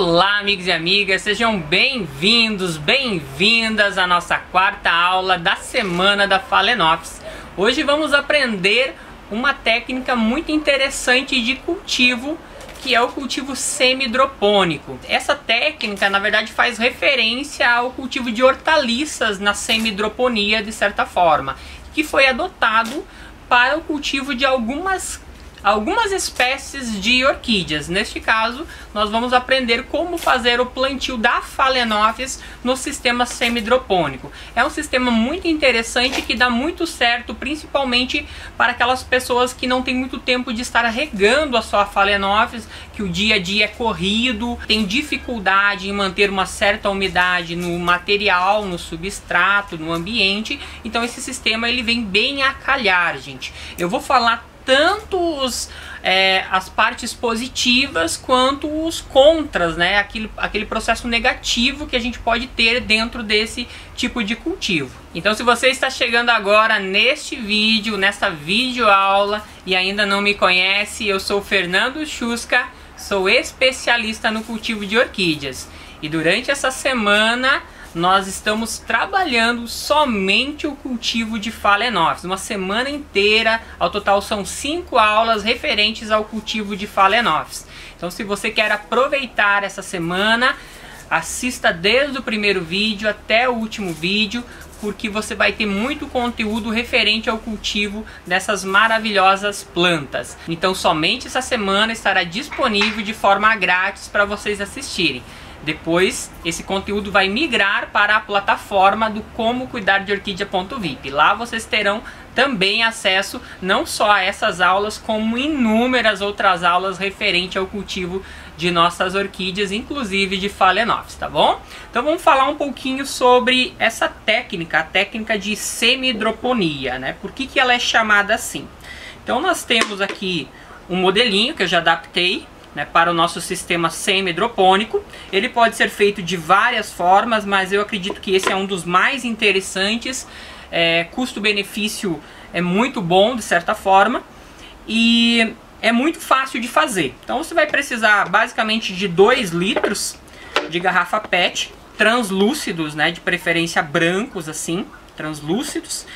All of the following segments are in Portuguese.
Olá, amigos e amigas, sejam bem-vindos, bem-vindas à nossa quarta aula da semana da Phalaenopsis. Hoje vamos aprender uma técnica muito interessante de cultivo, que é o cultivo semi-hidropônico. Essa técnica, na verdade, faz referência ao cultivo de hortaliças na semi-hidroponia, de certa forma, que foi adotado para o cultivo de algumas espécies de orquídeas. Neste caso, nós vamos aprender como fazer o plantio da Phalaenopsis no sistema semi-hidropônico. É um sistema muito interessante que dá muito certo, principalmente para aquelas pessoas que não têm muito tempo de estar regando a sua Phalaenopsis, que o dia a dia é corrido, tem dificuldade em manter uma certa umidade no material, no substrato, no ambiente. Então esse sistema ele vem bem a calhar, gente. Eu vou falar tanto as partes positivas quanto os contras, né? Aquele processo negativo que a gente pode ter dentro desse tipo de cultivo. Então, se você está chegando agora neste vídeo, nessa videoaula e ainda não me conhece, eu sou Fernando Chusca, sou especialista no cultivo de orquídeas. E durante essa semana nós estamos trabalhando somente o cultivo de Phalaenopsis, uma semana inteira. Ao total são 5 aulas referentes ao cultivo de Phalaenopsis. Então, se você quer aproveitar essa semana, assista desde o primeiro vídeo até o último vídeo, porque você vai ter muito conteúdo referente ao cultivo dessas maravilhosas plantas. Então, somente essa semana estará disponível de forma grátis para vocês assistirem. Depois, esse conteúdo vai migrar para a plataforma do Como Cuidar de Orquídea.vip. Lá vocês terão também acesso não só a essas aulas, como inúmeras outras aulas referente ao cultivo de nossas orquídeas, inclusive de Phalaenopsis, tá bom? Então vamos falar um pouquinho sobre essa técnica, a técnica de semi-hidroponia, né? Por que ela é chamada assim? Então nós temos aqui um modelinho que eu já adaptei, né, para o nosso sistema semi-hidropônico. Ele pode ser feito de várias formas, mas eu acredito que esse é um dos mais interessantes. Custo-benefício é muito bom, de certa forma, e é muito fácil de fazer. Então você vai precisar basicamente de 2 litros de garrafa PET, translúcidos, né, de preferência brancos assim, translúcidos.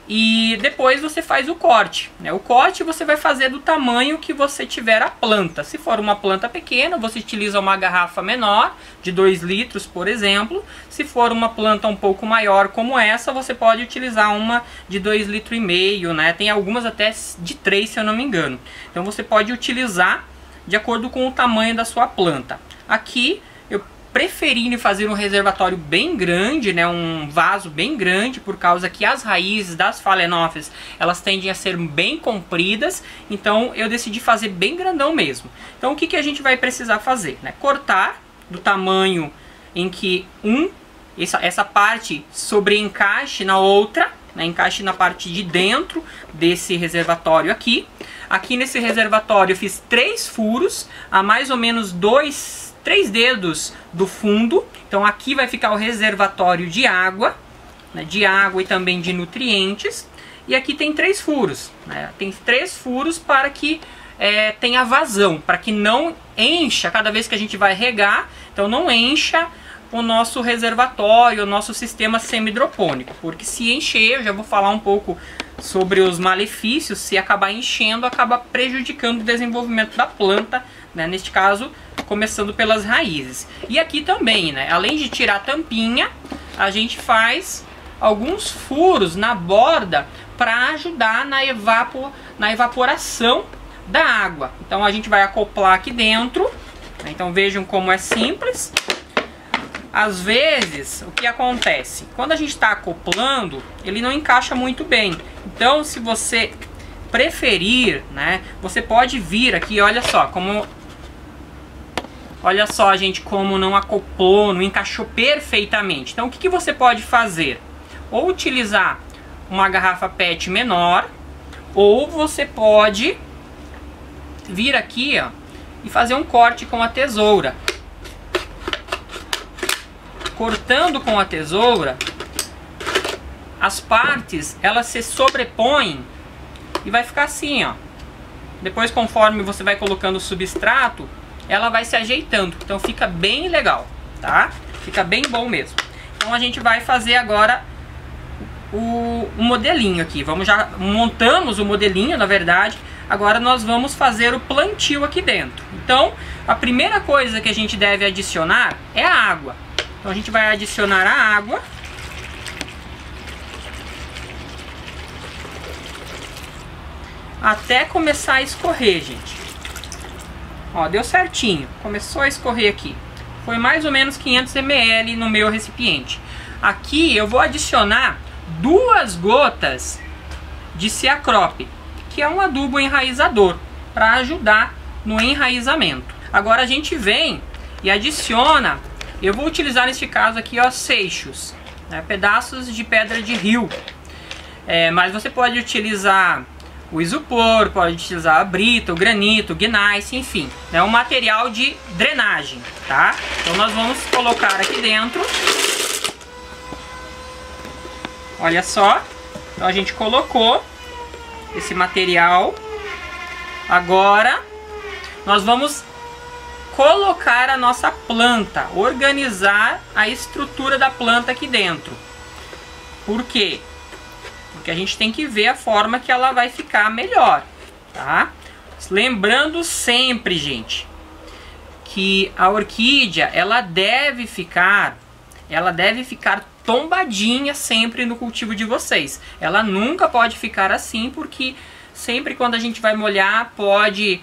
E depois você faz o corte, né? O corte você vai fazer do tamanho que você tiver a planta. Se for uma planta pequena, você utiliza uma garrafa menor, de 2 litros, por exemplo. Se for uma planta um pouco maior como essa, você pode utilizar uma de 2,5 litros, né? Tem algumas até de 3, se eu não me engano. Então você pode utilizar de acordo com o tamanho da sua planta. Aqui eu preferindo fazer um reservatório bem grande, né, um vaso bem grande, por causa que as raízes das Phalaenopsis elas tendem a ser bem compridas, então eu decidi fazer bem grandão mesmo. Então o que a gente vai precisar fazer, né? Cortar do tamanho em que essa parte sobreencaixe na outra, né, encaixe na parte de dentro desse reservatório aqui. Aqui nesse reservatório eu fiz 3 furos, a mais ou menos 3 dedos do fundo. Então aqui vai ficar o reservatório de água, né, e também de nutrientes. E aqui tem 3 furos, né, tem 3 furos para que tenha vazão, para que não encha cada vez que a gente vai regar. Então não encha o nosso reservatório, o nosso sistema semi-hidropônico, porque se encher, eu já vou falar um pouco sobre os malefícios. Se acabar enchendo, acaba prejudicando o desenvolvimento da planta, né, neste caso começando pelas raízes. E aqui também, né, além de tirar a tampinha, a gente faz alguns furos na borda para ajudar na evaporação da água. Então a gente vai acoplar aqui dentro, né? Então vejam como é simples. Às vezes, o que acontece? Quando a gente está acoplando, ele não encaixa muito bem. Então, se você preferir, né, você pode vir aqui, olha só, gente, como não acoplou, não encaixou perfeitamente. Então, o que você pode fazer? Ou utilizar uma garrafa PET menor, ou você pode vir aqui, ó, e fazer um corte com a tesoura. Cortando com a tesoura, as partes elas se sobrepõem e vai ficar assim, ó. Depois, conforme você vai colocando o substrato, ela vai se ajeitando. Então fica bem legal, tá? Fica bem bom mesmo. Então a gente vai fazer agora o modelinho aqui. Já montamos o modelinho, na verdade. Agora nós vamos fazer o plantio aqui dentro. Então a primeira coisa que a gente deve adicionar é a água. Então a gente vai adicionar a água. Até começar a escorrer, gente. Ó, deu certinho. Começou a escorrer aqui. Foi mais ou menos 500 ml no meu recipiente. Aqui eu vou adicionar 2 gotas de Ceacrop, que é um adubo enraizador, para ajudar no enraizamento. Agora a gente vem e adiciona, eu vou utilizar neste caso aqui, ó, seixos, né, pedaços de pedra de rio. Mas você pode utilizar o isopor, pode utilizar a brita, o granito, o gneiss, enfim. É um material de drenagem, tá? Então nós vamos colocar aqui dentro. Olha só. Então a gente colocou esse material. Agora nós vamos colocar a nossa planta, organizar a estrutura da planta aqui dentro. Por quê? Porque a gente tem que ver a forma que ela vai ficar melhor, tá? Lembrando sempre, gente, que a orquídea, ela deve ficar tombadinha sempre no cultivo de vocês. Ela nunca pode ficar assim, porque sempre quando a gente vai molhar, pode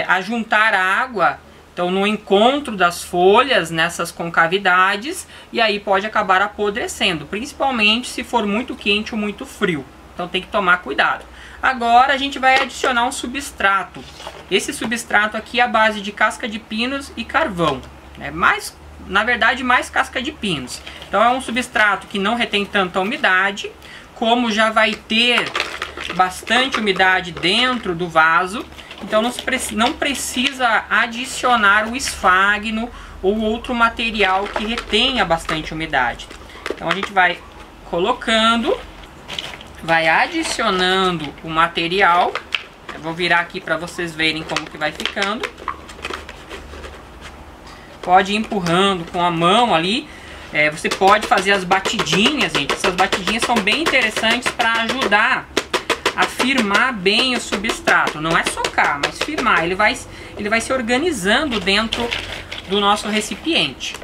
ajuntar água. Então no encontro das folhas, nessas concavidades, e aí pode acabar apodrecendo, principalmente se for muito quente ou muito frio. Então tem que tomar cuidado. Agora a gente vai adicionar um substrato. Esse substrato aqui é a base de casca de pinos e carvão. Na verdade, mais casca de pinos. Então é um substrato que não retém tanta umidade, como já vai ter bastante umidade dentro do vaso. Então não precisa adicionar o esfagno ou outro material que retenha bastante umidade. Então a gente vai colocando, vai adicionando o material. Eu vou virar aqui para vocês verem como que vai ficando. Pode ir empurrando com a mão ali. Você pode fazer as batidinhas, gente. Essas batidinhas são bem interessantes para ajudar a firmar bem o substrato. Não é socar, mas firmar. Ele vai se organizando dentro do nosso recipiente.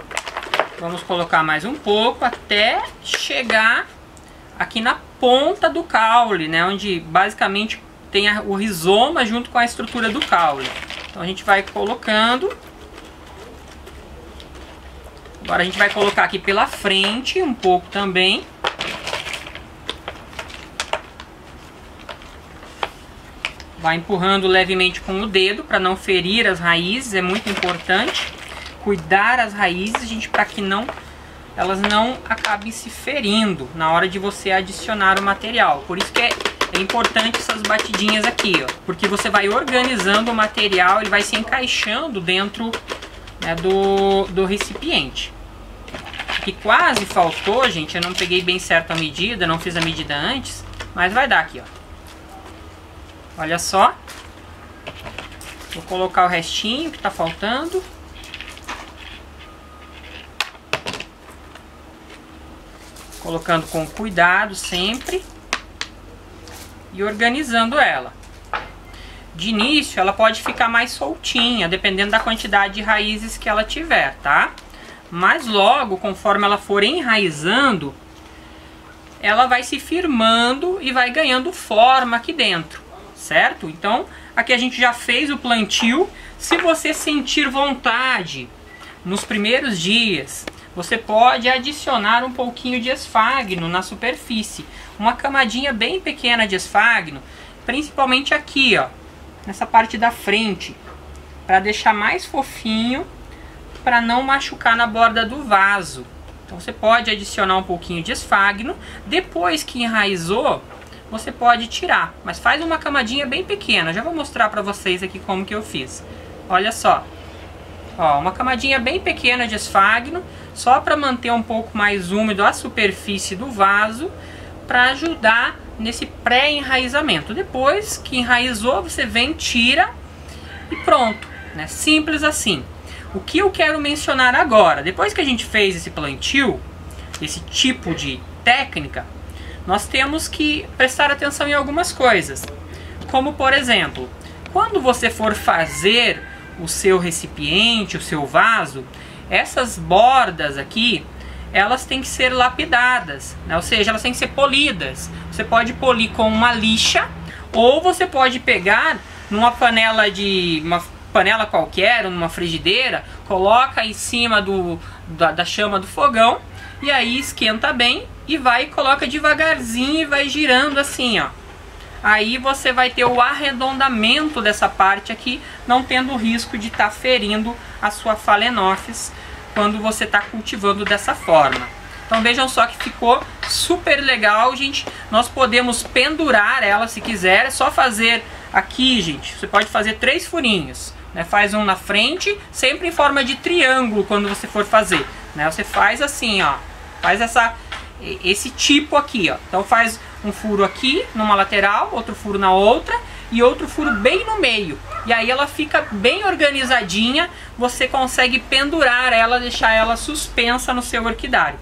Vamos colocar mais um pouco até chegar aqui na ponta do caule, né? Onde basicamente tem o rizoma junto com a estrutura do caule. Então a gente vai colocando. Agora a gente vai colocar aqui pela frente um pouco também. Vai empurrando levemente com o dedo para não ferir as raízes, é muito importante cuidar as raízes, gente, para que elas não acabem se ferindo na hora de você adicionar o material. Por isso que é importante essas batidinhas aqui, ó, porque você vai organizando o material, ele vai se encaixando dentro, né, do recipiente. Aqui quase faltou, gente, eu não peguei bem certo a medida, não fiz a medida antes, mas vai dar aqui, ó. Olha só. Vou colocar o restinho que tá faltando. Colocando com cuidado sempre. E organizando ela. De início ela pode ficar mais soltinha, dependendo da quantidade de raízes que ela tiver, tá? Mas logo, conforme ela for enraizando, ela vai se firmando e vai ganhando forma aqui dentro, certo? Então, aqui a gente já fez o plantio. Se você sentir vontade, nos primeiros dias, você pode adicionar um pouquinho de esfagno na superfície. Uma camadinha bem pequena de esfagno, principalmente aqui, ó, nessa parte da frente, para deixar mais fofinho, para não machucar na borda do vaso. Então você pode adicionar um pouquinho de esfagno. Depois que enraizou, você pode tirar, mas faz uma camadinha bem pequena. Já vou mostrar para vocês aqui como que eu fiz. Olha só, ó, uma camadinha bem pequena de esfagno, só para manter um pouco mais úmido a superfície do vaso, para ajudar nesse pré-enraizamento. Depois que enraizou, você vem, tira e pronto. né? Simples assim. O que eu quero mencionar agora, depois que a gente fez esse plantio, esse tipo de técnica, nós temos que prestar atenção em algumas coisas. Como, por exemplo, quando você for fazer o seu recipiente, o seu vaso, essas bordas aqui, elas têm que ser lapidadas, né? Ou seja, elas têm que ser polidas. Você pode polir com uma lixa, ou você pode pegar numa panela panela qualquer, numa frigideira, coloca em cima da chama do fogão, e aí esquenta bem, e vai e coloca devagarzinho e vai girando assim, ó. Aí você vai ter o arredondamento dessa parte aqui, não tendo o risco de estar ferindo a sua Phalaenopsis quando você está cultivando dessa forma. Então vejam só que ficou super legal, gente. Nós podemos pendurar ela se quiser, é só fazer aqui, gente. Você pode fazer 3 furinhos, né? Faz um na frente, sempre em forma de triângulo quando você for fazer, né? Você faz assim, ó, faz esse tipo aqui, ó. Então faz um furo aqui numa lateral, outro furo na outra e outro furo bem no meio. E aí ela fica bem organizadinha, você consegue pendurar ela, deixar ela suspensa no seu orquidário.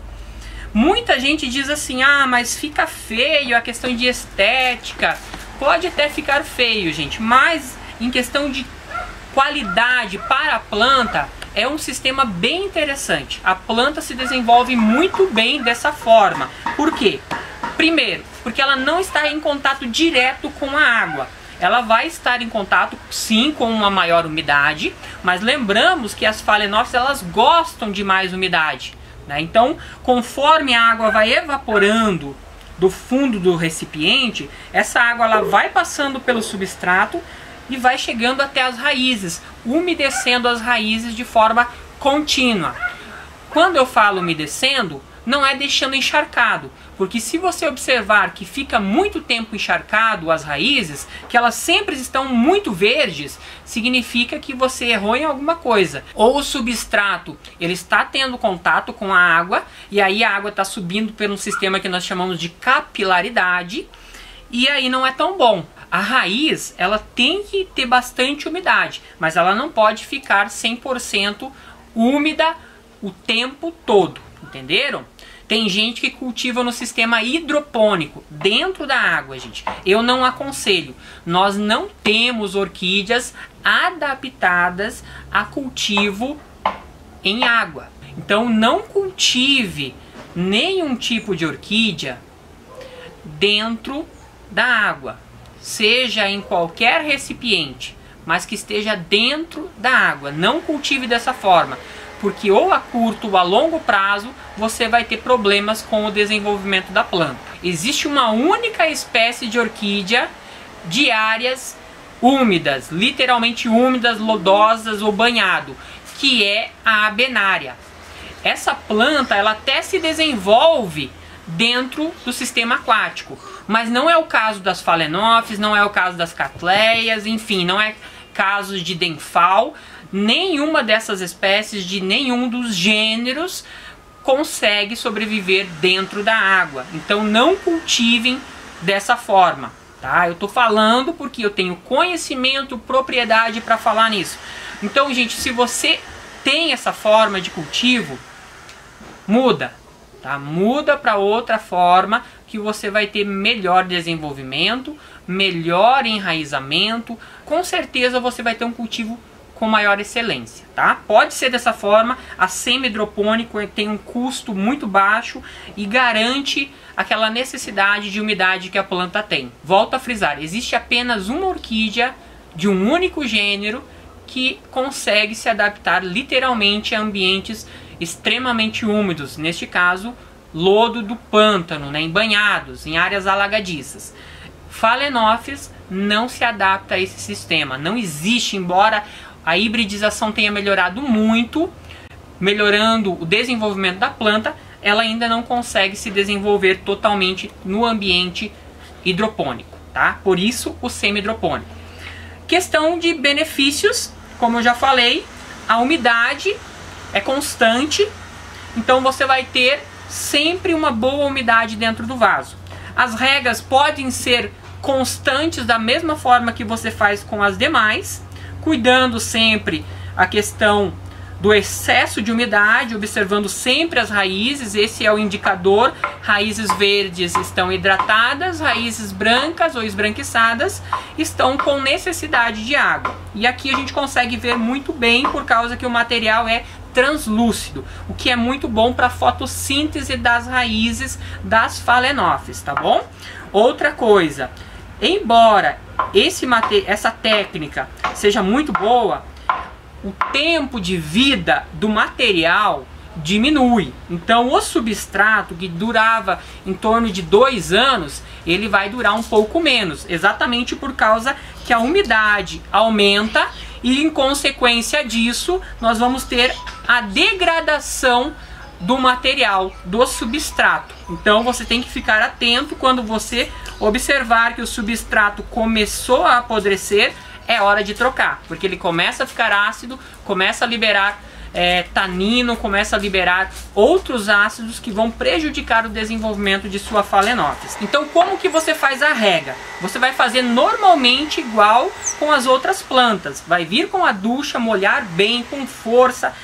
Muita gente diz assim, ah, mas fica feio, a questão de estética. Pode até ficar feio, gente, mas em questão de qualidade para a planta, é um sistema bem interessante. A planta se desenvolve muito bem dessa forma. Por quê? Primeiro, porque ela não está em contato direto com a água. Ela vai estar em contato, sim, com uma maior umidade, mas lembramos que as Phalaenopsis, elas gostam de mais umidade, né? Então, conforme a água vai evaporando do fundo do recipiente, essa água ela vai passando pelo substrato e vai chegando até as raízes, umedecendo as raízes de forma contínua. Quando eu falo umedecendo, não é deixando encharcado, porque se você observar que fica muito tempo encharcado as raízes, que elas sempre estão muito verdes, significa que você errou em alguma coisa. Ou o substrato ele está tendo contato com a água, e aí a água está subindo por um sistema que nós chamamos de capilaridade, e aí não é tão bom. A raiz ela tem que ter bastante umidade, mas ela não pode ficar 100% úmida o tempo todo, entenderam? Tem gente que cultiva no sistema hidropônico, dentro da água, gente. Eu não aconselho. Nós não temos orquídeas adaptadas a cultivo em água. Então não cultive nenhum tipo de orquídea dentro da água. Seja em qualquer recipiente, mas que esteja dentro da água. Não cultive dessa forma, porque ou a curto ou a longo prazo você vai ter problemas com o desenvolvimento da planta. Existe uma única espécie de orquídea de áreas úmidas, literalmente úmidas, lodosas ou banhado, que é a abenária. Essa planta ela até se desenvolve dentro do sistema aquático, mas não é o caso das Phalaenopsis, não é o caso das Cattleyas, enfim, não é caso de Denfal. Nenhuma dessas espécies de nenhum dos gêneros consegue sobreviver dentro da água. Então não cultivem dessa forma, tá? Eu tô falando porque eu tenho conhecimento, propriedade para falar nisso. Então, gente, se você tem essa forma de cultivo, muda, tá? Muda para outra forma que você vai ter melhor desenvolvimento, melhor enraizamento. Com certeza você vai ter um cultivo com maior excelência, tá? Pode ser dessa forma. A semi-hidropônico tem um custo muito baixo e garante aquela necessidade de umidade que a planta tem. Volto a frisar, existe apenas uma orquídea de um único gênero que consegue se adaptar literalmente a ambientes extremamente úmidos, neste caso, lodo do pântano, né, em banhados, em áreas alagadiças. Phalaenopsis não se adapta a esse sistema, não existe, embora a hibridização tenha melhorado muito, melhorando o desenvolvimento da planta, ela ainda não consegue se desenvolver totalmente no ambiente hidropônico, tá? Por isso o semi-hidropônico. Questão de benefícios, como eu já falei, a umidade é constante, então você vai ter sempre uma boa umidade dentro do vaso. As regas podem ser constantes da mesma forma que você faz com as demais. cuidando sempre a questão do excesso de umidade, observando sempre as raízes. Esse é o indicador. Raízes verdes estão hidratadas, raízes brancas ou esbranquiçadas estão com necessidade de água. E aqui a gente consegue ver muito bem por causa que o material é translúcido, o que é muito bom para a fotossíntese das raízes das Phalaenopsis, tá bom? Outra coisa, embora essa técnica seja muito boa, o tempo de vida do material diminui. Então o substrato, que durava em torno de 2 anos, ele vai durar um pouco menos, exatamente por causa que a umidade aumenta e, em consequência disso, nós vamos ter a degradação do material, do substrato. Então você tem que ficar atento quando você observar que o substrato começou a apodrecer, é hora de trocar, porque ele começa a ficar ácido, começa a liberar tanino, começa a liberar outros ácidos que vão prejudicar o desenvolvimento de sua Phalaenopsis. Então como que você faz a rega? Você vai fazer normalmente igual com as outras plantas. Vai vir com a ducha, molhar bem, com força,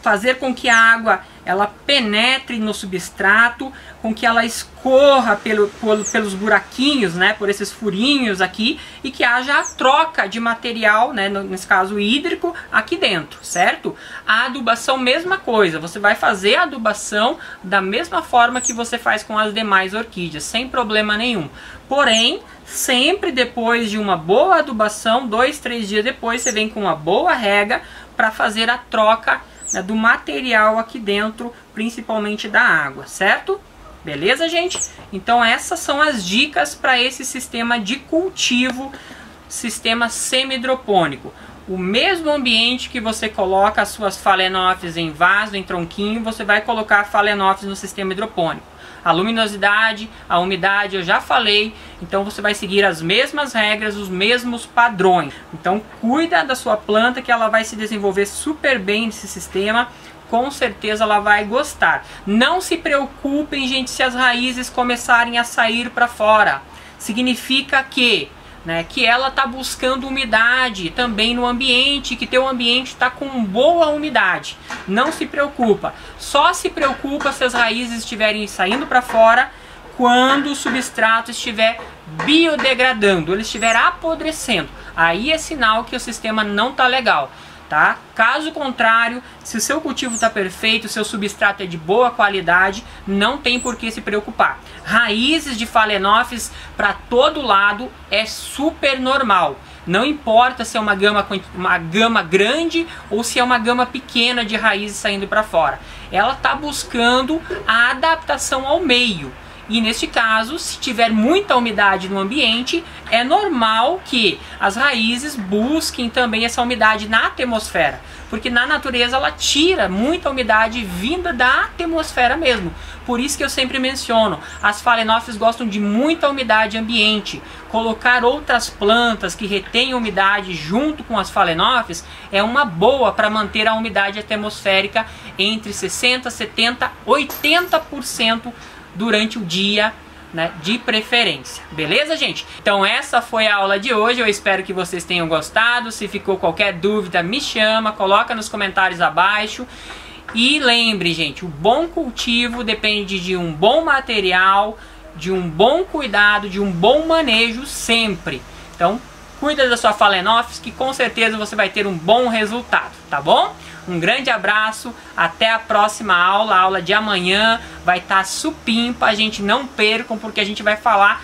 fazer com que a água ela penetre no substrato, com que ela escorra pelos buraquinhos, né, por esses furinhos aqui, e que haja a troca de material, né, nesse caso hídrico, aqui dentro, certo? A adubação, mesma coisa, você vai fazer a adubação da mesma forma que você faz com as demais orquídeas, sem problema nenhum. Porém, sempre depois de uma boa adubação, 2, 3 dias depois, você vem com uma boa rega para fazer a troca do material aqui dentro, principalmente da água, certo? Beleza, gente? Então essas são as dicas para esse sistema de cultivo, sistema semi-hidropônico. O mesmo ambiente que você coloca as suas Phalaenopsis em vaso, em tronquinho, você vai colocar a Phalaenopsis no sistema hidropônico. A luminosidade, a umidade, eu já falei, então você vai seguir as mesmas regras, os mesmos padrões. Então cuida da sua planta que ela vai se desenvolver super bem nesse sistema, com certeza ela vai gostar. Não se preocupem, gente, se as raízes começarem a sair para fora. Significa que ela está buscando umidade também no ambiente, que teu ambiente está com boa umidade. Não se preocupa. Só se preocupa se as raízes estiverem saindo para fora quando o substrato estiver biodegradando, ele estiver apodrecendo. Aí é sinal que o sistema não está legal. Tá? Caso contrário, se o seu cultivo está perfeito, o seu substrato é de boa qualidade, não tem por que se preocupar. Raízes de Phalaenopsis para todo lado é super normal. Não importa se é uma gama grande ou se é uma gama pequena de raízes saindo para fora. Ela está buscando a adaptação ao meio. E neste caso, se tiver muita umidade no ambiente, é normal que as raízes busquem também essa umidade na atmosfera. Porque na natureza ela tira muita umidade vinda da atmosfera mesmo. Por isso que eu sempre menciono, as Phalaenopsis gostam de muita umidade ambiente. Colocar outras plantas que retêm umidade junto com as Phalaenopsis é uma boa para manter a umidade atmosférica entre 60%, 70%, 80% durante o dia, né, de preferência. Beleza, gente? Então essa foi a aula de hoje. Eu espero que vocês tenham gostado. Se ficou qualquer dúvida, me chama, coloca nos comentários abaixo. E lembre, gente, o bom cultivo depende de um bom material, de um bom cuidado, de um bom manejo sempre. Então, cuida da sua Phalaenopsis que com certeza você vai ter um bom resultado, tá bom? Um grande abraço, até a próxima aula. A aula de amanhã vai estar supimpa, gente, não percam, porque a gente vai falar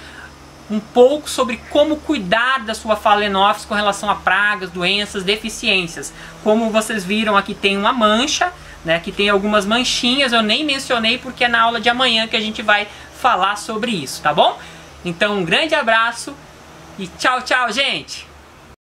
um pouco sobre como cuidar da sua Phalaenopsis com relação a pragas, doenças, deficiências. Como vocês viram, aqui tem uma mancha, né, que tem algumas manchinhas, eu nem mencionei porque é na aula de amanhã que a gente vai falar sobre isso, tá bom? Então um grande abraço e tchau, tchau, gente!